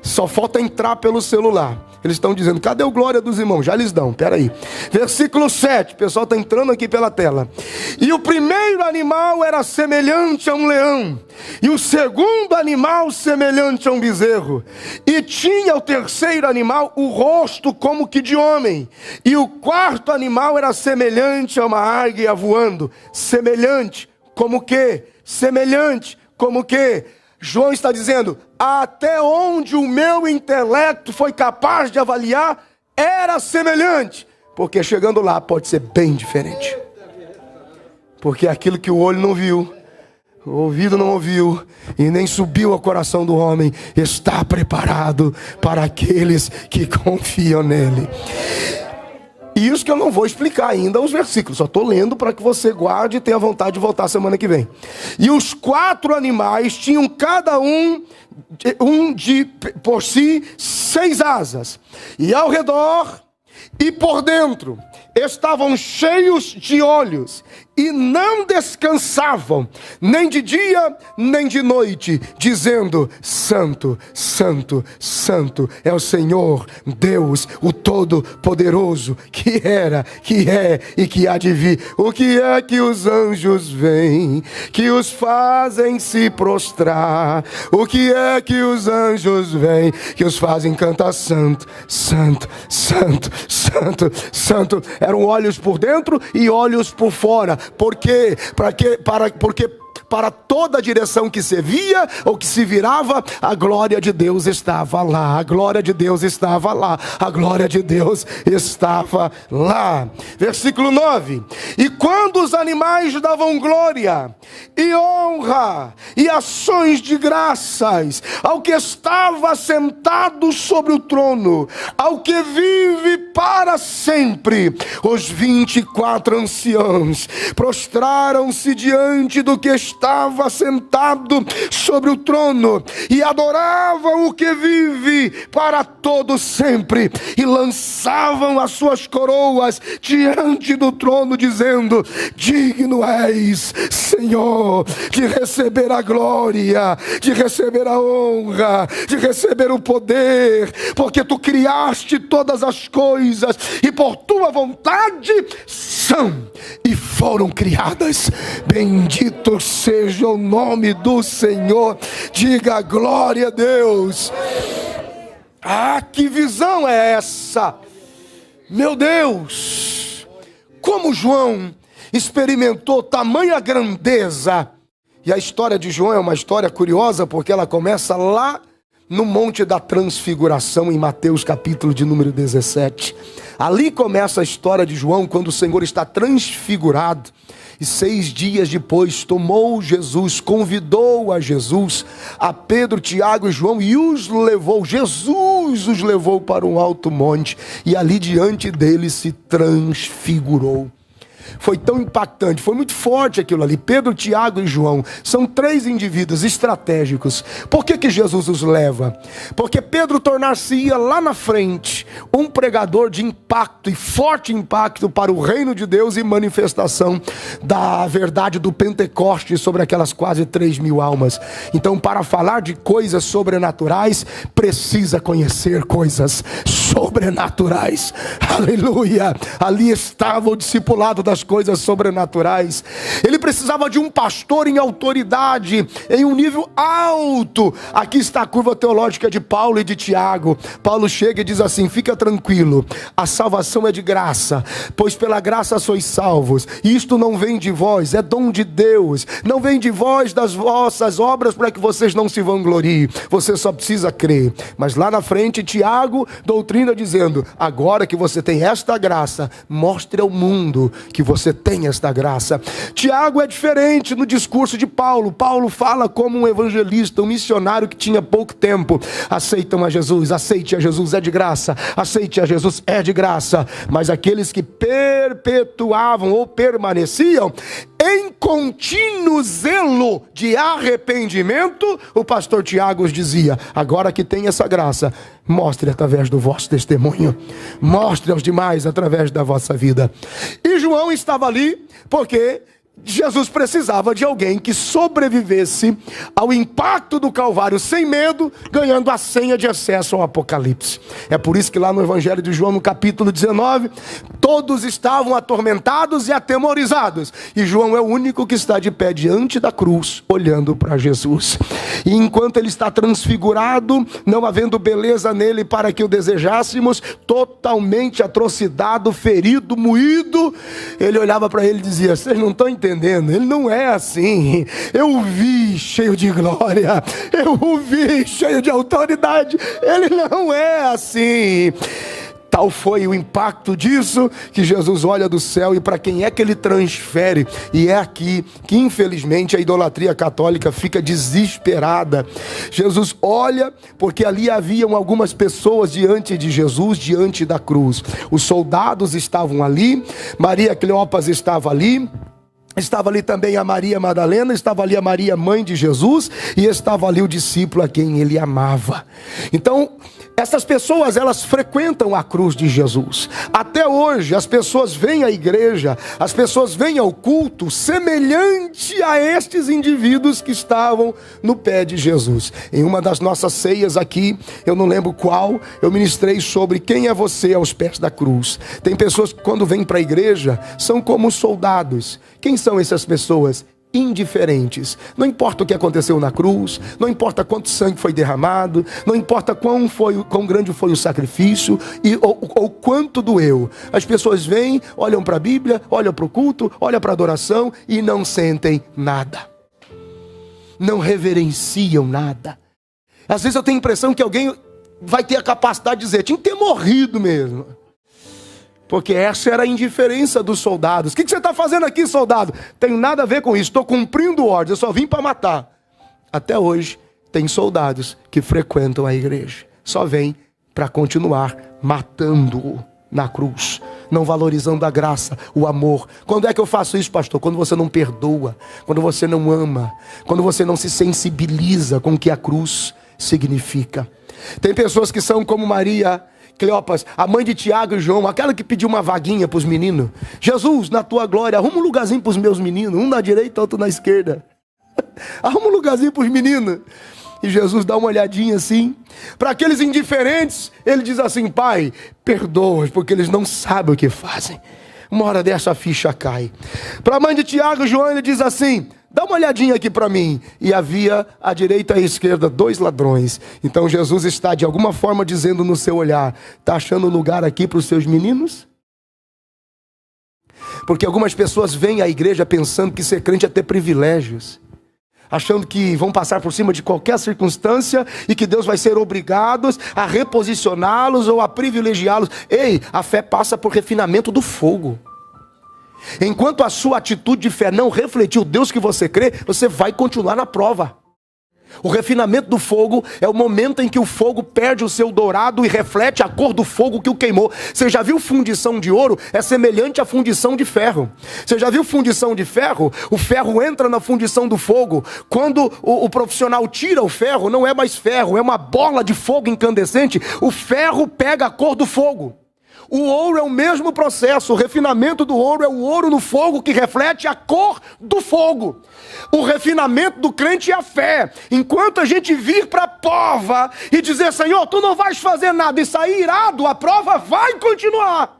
Só falta entrar pelo celular. Eles estão dizendo, cadê o glória dos irmãos? Já lhes dão, peraí. Versículo 7, o pessoal está entrando aqui pela tela. E o primeiro animal era semelhante a um leão, e o segundo animal semelhante a um bezerro. E tinha o terceiro animal o rosto como que de homem. E o quarto animal era semelhante a uma águia voando. Semelhante, como que? Semelhante, como que? João está dizendo, até onde o meu intelecto foi capaz de avaliar, era semelhante. Porque chegando lá pode ser bem diferente. Porque aquilo que o olho não viu, o ouvido não ouviu, e nem subiu ao coração do homem, está preparado para aqueles que confiam nele. E isso que eu não vou explicar ainda os versículos, só estou lendo para que você guarde e tenha vontade de voltar semana que vem. E os 4 animais tinham cada por si 6 asas, e ao redor e por dentro estavam cheios de olhos, e não descansavam, nem de dia, nem de noite, dizendo, Santo, Santo, Santo é o Senhor, Deus, o Todo-Poderoso, que era, que é e que há de vir. O que é que os anjos veem, que os fazem se prostrar? O que é que os anjos veem, que os fazem cantar Santo, Santo, Santo, Santo, Santo? Eram olhos por dentro e olhos por fora. Por quê? Porque para toda a direção que se via ou que se virava, a glória de Deus estava lá. A glória de Deus estava lá. A glória de Deus estava lá. Versículo 9. E quando os animais davam glória e honra e ações de graças ao que estava sentado sobre o trono, ao que vive para sempre, os 24 anciãos prostraram-se diante do que estava sentado sobre o trono e adoravam o que vive para todo sempre, e lançavam as suas coroas diante do trono, dizendo, digno és, Senhor, de receber a glória, de receber a honra, de receber o poder, porque tu criaste todas as coisas e por tua vontade são e foram criadas. Bendito seja o nome do Senhor. Diga glória a Deus. Ah, que visão é essa? Meu Deus, como João experimentou tamanha grandeza. E a história de João é uma história curiosa, porque ela começa lá no Monte da Transfiguração, em Mateus capítulo de número 17. Ali começa a história de João, quando o Senhor está transfigurado. E 6 dias depois tomou Jesus, convidou a Jesus, a Pedro, Tiago e João, e os levou. Jesus os levou para um alto monte, e ali diante deles se transfigurou. Foi tão impactante, foi muito forte aquilo ali. Pedro, Tiago e João são 3 indivíduos estratégicos. Por que Jesus os leva? Porque Pedro tornar-se-ia lá na frente um pregador de impacto e forte impacto para o reino de Deus e manifestação da verdade do Pentecostes sobre aquelas quase 3.000 almas. Então, para falar de coisas sobrenaturais, precisa conhecer coisas sobrenaturais. Aleluia! Ali estava o discipulado das coisas sobrenaturais. Ele precisava de um pastor em autoridade, em um nível alto. Aqui está a curva teológica de Paulo e de Tiago. Paulo chega e diz assim: fica tranquilo, a salvação é de graça, pois pela graça sois salvos. Isto não vem de vós, é dom de Deus. Não vem de vós das vossas obras, para que vocês não se vangloriem. Você só precisa crer. Mas lá na frente, Tiago doutrina dizendo: agora que você tem esta graça, mostre ao mundo que você tem esta graça. Tiago é diferente no discurso de Paulo. Paulo fala como um evangelista, um missionário que tinha pouco tempo. Aceitam a Jesus, aceite a Jesus, é de graça. Aceite a Jesus, é de graça. Mas aqueles que perpetuavam ou permaneciam em contínuo zelo de arrependimento, o pastor Tiago dizia: agora que tem essa graça, mostre através do vosso testemunho, mostre aos demais através da vossa vida. E João estava ali porque Jesus precisava de alguém que sobrevivesse ao impacto do Calvário sem medo, ganhando a senha de acesso ao Apocalipse. É por isso que lá no Evangelho de João, no capítulo 19, todos estavam atormentados e atemorizados. E João é o único que está de pé diante da cruz, olhando para Jesus. E enquanto ele está transfigurado, não havendo beleza nele para que o desejássemos, totalmente atrocidado, ferido, moído, ele olhava para ele e dizia: vocês não estão entendendo, ele não é assim. Eu o vi cheio de glória, eu o vi cheio de autoridade, ele não é assim. Tal foi o impacto disso, que Jesus olha do céu, e para quem é que ele transfere? E é aqui que infelizmente a idolatria católica fica desesperada. Jesus olha, porque ali haviam algumas pessoas diante de Jesus, diante da cruz. Os soldados estavam ali, Maria Cleopas estava ali, estava ali também a Maria Madalena, estava ali a Maria, mãe de Jesus, e estava ali o discípulo a quem ele amava. Então, essas pessoas, elas frequentam a cruz de Jesus. Até hoje, as pessoas vêm à igreja, as pessoas vêm ao culto semelhante a estes indivíduos que estavam no pé de Jesus. Em uma das nossas ceias aqui, eu não lembro qual, eu ministrei sobre quem é você aos pés da cruz. Tem pessoas que quando vêm para a igreja, são como soldados. Quem são essas pessoas? Indiferentes. Não importa o que aconteceu na cruz, não importa quanto sangue foi derramado, não importa quão grande foi o sacrifício ou quanto doeu. As pessoas vêm, olham para a Bíblia, olham para o culto, olham para a adoração e não sentem nada. Não reverenciam nada. Às vezes eu tenho a impressão que alguém vai ter a capacidade de dizer: tinha que ter morrido mesmo. Porque essa era a indiferença dos soldados. O que você está fazendo aqui, soldado? Tenho nada a ver com isso, estou cumprindo ordens, eu só vim para matar. Até hoje, tem soldados que frequentam a igreja, só vêm para continuar matando-o na cruz, não valorizando a graça, o amor. Quando é que eu faço isso, pastor? Quando você não perdoa, quando você não ama, quando você não se sensibiliza com o que a cruz significa. Tem pessoas que são como Maria Cleopas, a mãe de Tiago e João, aquela que pediu uma vaguinha para os meninos. Jesus, na tua glória, arruma um lugarzinho para os meus meninos, um na direita, outro na esquerda. Arruma um lugarzinho para os meninos. E Jesus dá uma olhadinha assim. Para aqueles indiferentes, ele diz assim: Pai, perdoa-os, porque eles não sabem o que fazem. Uma hora dessa a ficha cai. Para a mãe de Tiago e João, ele diz assim: dá uma olhadinha aqui para mim. E havia à direita e à esquerda 2 ladrões. Então Jesus está de alguma forma dizendo no seu olhar: está achando lugar aqui para os seus meninos? Porque algumas pessoas vêm à igreja pensando que ser crente é ter privilégios, achando que vão passar por cima de qualquer circunstância e que Deus vai ser obrigado a reposicioná-los ou a privilegiá-los. Ei, a fé passa por refinamento do fogo. Enquanto a sua atitude de fé não refletir o Deus que você crê, você vai continuar na prova. O refinamento do fogo é o momento em que o fogo perde o seu dourado e reflete a cor do fogo que o queimou. Você já viu fundição de ouro? É semelhante à fundição de ferro. Você já viu fundição de ferro? O ferro entra na fundição do fogo. Quando o profissional tira o ferro, não é mais ferro, é uma bola de fogo incandescente. O ferro pega a cor do fogo. O ouro é o mesmo processo. O refinamento do ouro é o ouro no fogo que reflete a cor do fogo. O refinamento do crente é a fé. Enquanto a gente vir para a prova e dizer: Senhor, tu não vais fazer nada, e sair irado, a prova vai continuar.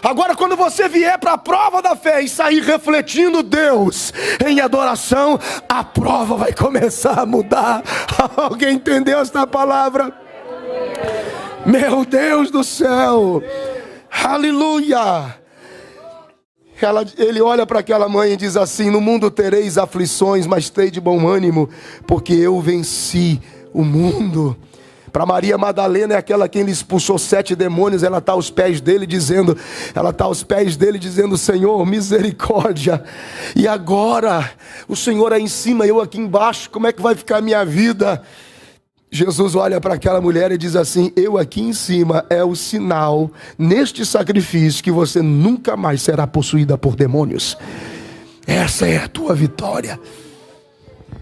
Agora, quando você vier para a prova da fé e sair refletindo Deus em adoração, a prova vai começar a mudar. Alguém entendeu esta palavra? Meu Deus do céu! Aleluia! Ele olha para aquela mãe e diz assim: no mundo tereis aflições, mas tende de bom ânimo, porque eu venci o mundo. Para Maria Madalena, é aquela quem lhe expulsou 7 demônios. Ela está aos pés dele dizendo, Senhor, misericórdia. E agora, o Senhor aí em cima, eu aqui embaixo, como é que vai ficar a minha vida? Jesus olha para aquela mulher e diz assim: eu aqui em cima é o sinal, neste sacrifício, que você nunca mais será possuída por demônios. Essa é a tua vitória.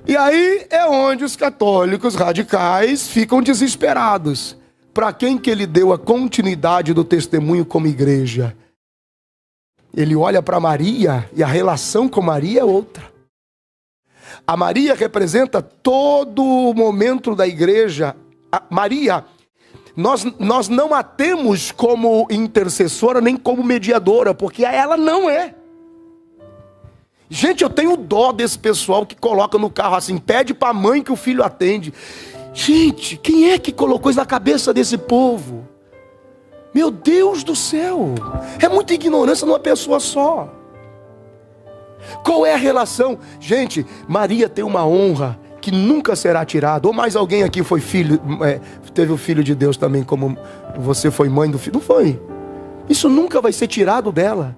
E aí é onde os católicos radicais ficam desesperados. Para quem que ele deu a continuidade do testemunho como igreja? Ele olha para Maria e a relação com Maria é outra. A Maria representa todo o momento da igreja. Maria, nós não a temos como intercessora nem como mediadora, porque ela não é. Gente, eu tenho dó desse pessoal que coloca no carro assim: pede para a mãe que o filho atende. Gente, quem é que colocou isso na cabeça desse povo? Meu Deus do céu, é muita ignorância numa pessoa só. Qual é a relação? Gente, Maria tem uma honra que nunca será tirada. Ou mais alguém aqui foi filho, teve o filho de Deus também, como você foi mãe do filho? Não foi. Isso nunca vai ser tirado dela.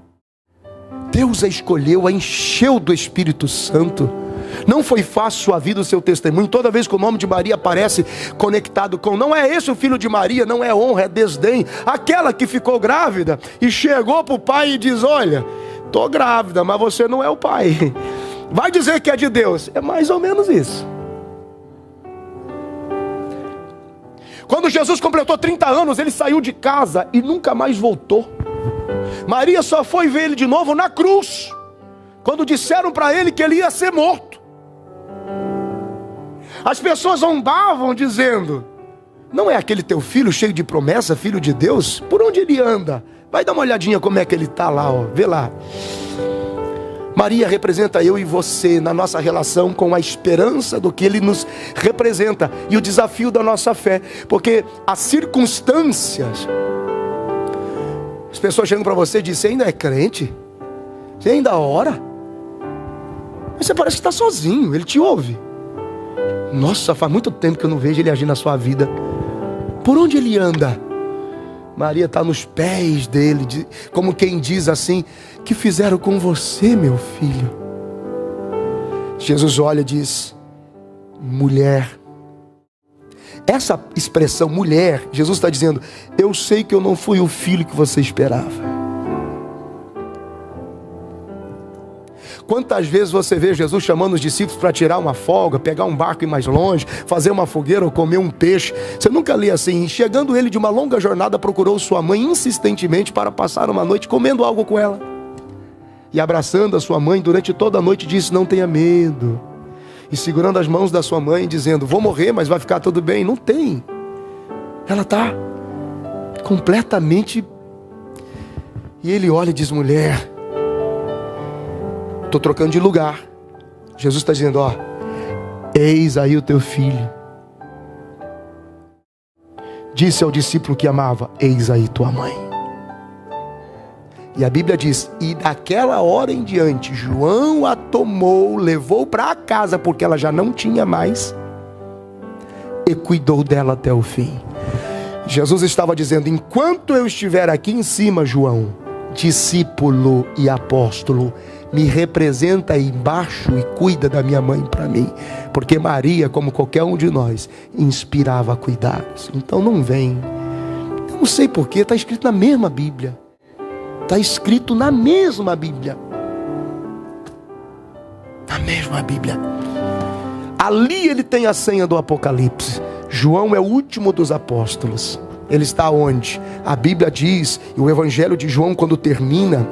Deus a escolheu, a encheu do Espírito Santo. Não foi fácil sua vida, o seu testemunho. Toda vez que o nome de Maria aparece conectado com: não é esse o filho de Maria, não é honra, é desdém. Aquela que ficou grávida e chegou para o pai e diz: olha, estou grávida, mas você não é o pai. Vai dizer que é de Deus. É mais ou menos isso. Quando Jesus completou 30 anos, ele saiu de casa e nunca mais voltou. Maria só foi ver ele de novo na cruz, quando disseram para ele que ele ia ser morto. As pessoas zombavam dizendo: não é aquele teu filho cheio de promessa, filho de Deus? Por onde ele anda? Vai dar uma olhadinha como é que ele está lá, ó. Vê lá. Maria representa eu e você na nossa relação com a esperança do que ele nos representa e o desafio da nossa fé. Porque as circunstâncias, as pessoas chegam para você e dizem: você ainda é crente? Você ainda ora? Mas você parece que está sozinho, ele te ouve. Nossa, faz muito tempo que eu não vejo ele agir na sua vida. Por onde ele anda? Maria está nos pés dele, como quem diz assim: que fizeram com você, meu filho? Jesus olha e diz: mulher. Essa expressão mulher, Jesus está dizendo: eu sei que eu não fui o filho que você esperava. Quantas vezes você vê Jesus chamando os discípulos para tirar uma folga, pegar um barco e ir mais longe, fazer uma fogueira ou comer um peixe? Você nunca lê assim: chegando ele de uma longa jornada, procurou sua mãe insistentemente para passar uma noite comendo algo com ela. E abraçando a sua mãe durante toda a noite, disse: não tenha medo. E segurando as mãos da sua mãe, dizendo: vou morrer, mas vai ficar tudo bem. Não tem. Ela está completamente... E ele olha e diz: mulher, estou trocando de lugar. Jesus está dizendo: ó, eis aí o teu filho. Disse ao discípulo que amava: eis aí tua mãe. E a Bíblia diz: e daquela hora em diante, João a tomou, levou para casa, porque ela já não tinha mais, e cuidou dela até o fim. Jesus estava dizendo: enquanto eu estiver aqui em cima, João, discípulo e apóstolo, me representa aí embaixo e cuida da minha mãe para mim. Porque Maria, como qualquer um de nós, inspirava cuidados. Então não vem. Eu não sei porquê, está escrito na mesma Bíblia. Está escrito na mesma Bíblia. Na mesma Bíblia. Ali ele tem a senha do Apocalipse. João é o último dos apóstolos. Ele está onde? A Bíblia diz, e o Evangelho de João, quando termina,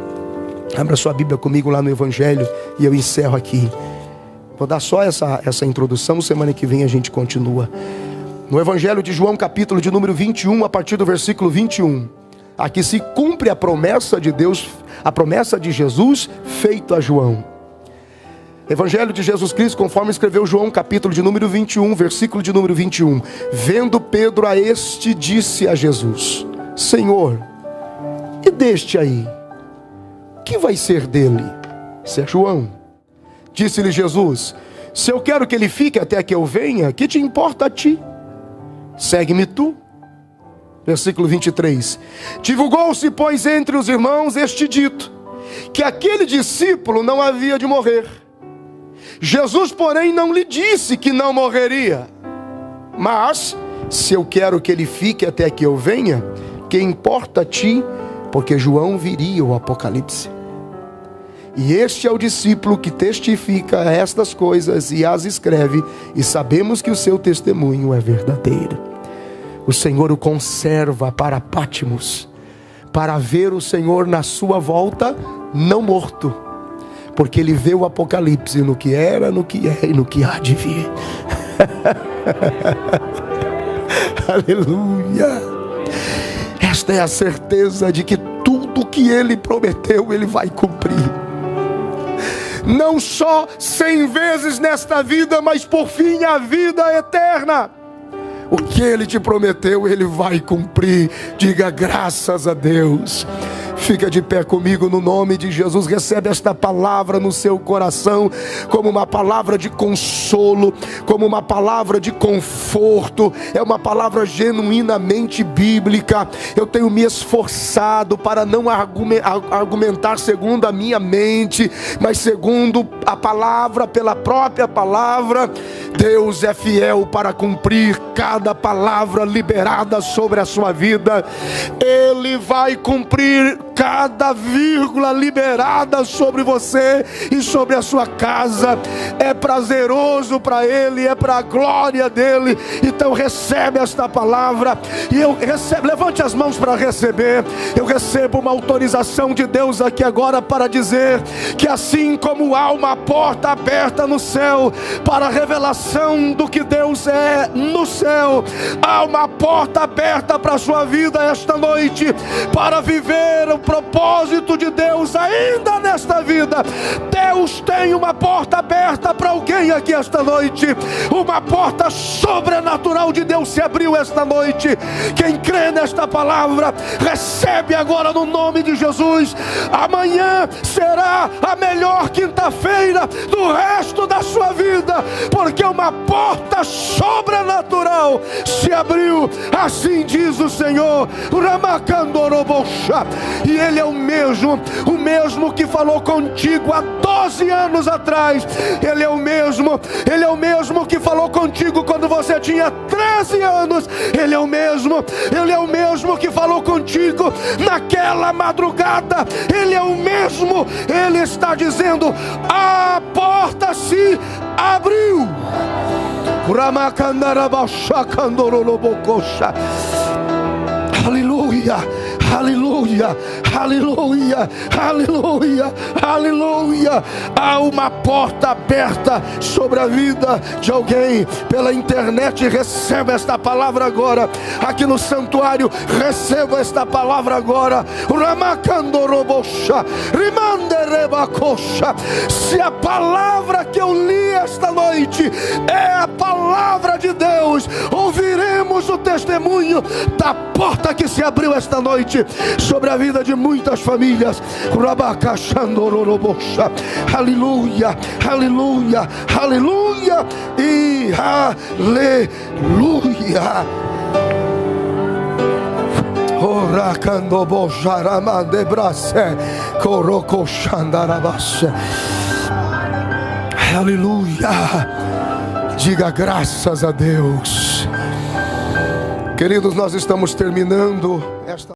abra sua Bíblia comigo lá no Evangelho, e eu encerro aqui. Vou dar só essa introdução, semana que vem a gente continua. No Evangelho de João, capítulo de número 21, a partir do versículo 21. Aqui se cumpre a promessa de Deus, a promessa de Jesus feita a João. Evangelho de Jesus Cristo, conforme escreveu João, capítulo de número 21, versículo de número 21. Vendo Pedro a este, disse a Jesus: Senhor, e deste aí? Que vai ser dele? Isso é João. Disse-lhe Jesus: se eu quero que ele fique até que eu venha, que te importa a ti? Segue-me tu. Versículo 23. Divulgou-se, pois, entre os irmãos este dito, que aquele discípulo não havia de morrer. Jesus, porém, não lhe disse que não morreria. Mas, se eu quero que ele fique até que eu venha, que importa a ti? Porque João viria o Apocalipse. E este é o discípulo que testifica estas coisas e as escreve, e sabemos que o seu testemunho é verdadeiro. O Senhor o conserva para Pátimos, para ver o Senhor na sua volta, não morto, porque ele vê o Apocalipse no que era, no que é e no que há de vir. Aleluia. Esta é a certeza de que tudo que ele prometeu, ele vai cumprir. Não só 100 vezes nesta vida, mas por fim a vida eterna. O que ele te prometeu, ele vai cumprir. Diga graças a Deus. Fica de pé comigo no nome de Jesus. Recebe esta palavra no seu coração como uma palavra de consolo, como uma palavra de conforto. É uma palavra genuinamente bíblica. Eu tenho me esforçado para não argumentar segundo a minha mente, mas segundo a palavra, pela própria palavra. Deus é fiel para cumprir cada palavra liberada sobre a sua vida. Ele vai cumprir cada vírgula liberada sobre você e sobre a sua casa. É prazeroso para Ele, é para a glória dEle. Então recebe esta palavra. E eu recebo, levante as mãos para receber. Eu recebo uma autorização de Deus aqui agora para dizer que assim como há uma porta aberta no céu para a revelação do que Deus é no céu, há uma porta aberta para a sua vida esta noite, para viver o propósito de Deus ainda nesta vida. Deus tem uma porta aberta para alguém aqui esta noite. Uma porta sobrenatural de Deus se abriu esta noite. Quem crê nesta palavra, recebe agora no nome de Jesus. Amanhã será a melhor quinta-feira do resto da sua vida, porque uma porta sobrenatural se abriu. Assim diz o Senhor. E Ele é o mesmo que falou contigo há 12 anos atrás. Ele é o mesmo que falou contigo quando você tinha 13 anos. Ele é o mesmo que falou contigo naquela madrugada. Ele é o mesmo. Ele está dizendo: a porta se abriu. Aleluia, aleluia, aleluia, aleluia, aleluia. Há uma porta aberta sobre a vida de alguém pela internet. Receba esta palavra agora. Aqui no santuário, receba esta palavra agora. Se a palavra que eu li esta noite é a palavra de Deus, ouviremos o testemunho da porta que se abriu esta noite sobre a vida de muitas famílias. Aleluia, aleluia, aleluia e aleluia. Aleluia. Diga graças a Deus. Queridos, nós estamos terminando